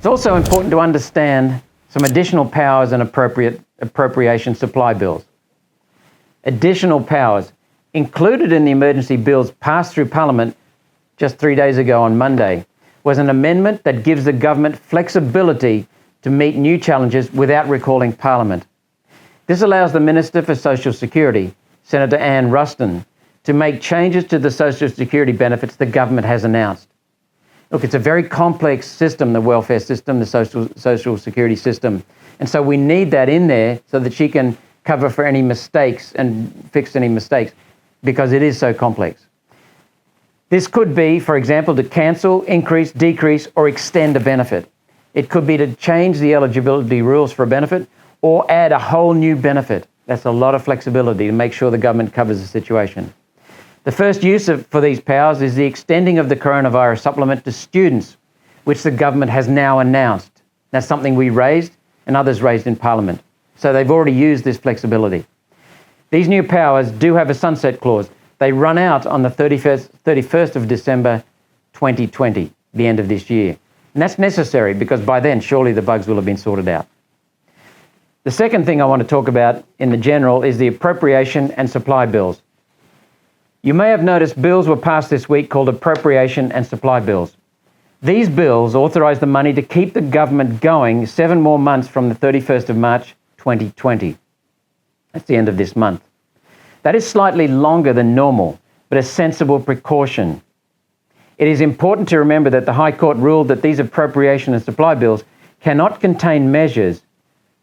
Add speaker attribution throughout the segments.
Speaker 1: It's also important to understand some additional powers and appropriation supply bills. Additional powers included in the emergency bills passed through Parliament just 3 days ago on Monday was an amendment that gives the government flexibility to meet new challenges without recalling Parliament. This allows the Minister for Social Security, Senator Ruston, to make changes to the social security benefits the government has announced. Look, it's a very complex system, the welfare system, the social security system. And so we need that in there so that she can cover for any mistakes and fix any mistakes, because it is so complex. This could be, for example, to cancel, increase, decrease, or extend a benefit. It could be to change the eligibility rules for a benefit or add a whole new benefit. That's a lot of flexibility to make sure the government covers the situation. The first use for these powers is the extending of the coronavirus supplement to students, which the government has now announced. That's something we raised and others raised in Parliament. So they've already used this flexibility. These new powers do have a sunset clause. They run out on the 31st of December 2020, the end of this year. And that's necessary because by then, surely the bugs will have been sorted out. The second thing I want to talk about in the general is the appropriation and supply bills. You may have noticed bills were passed this week called appropriation and supply bills. These bills authorise the money to keep the government going 7 more months from the 31st of March 2020. That's the end of this month. That is slightly longer than normal, but a sensible precaution. It is important to remember that the High Court ruled that these appropriation and supply bills cannot contain measures,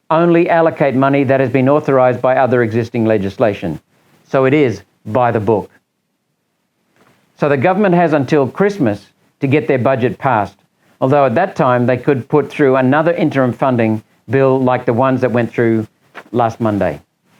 Speaker 1: only allocate money that has been authorised by other existing legislation. So it is by the book. So the government has until Christmas to get their budget passed, although at that time they could put through another interim funding bill like the ones that went through last Monday.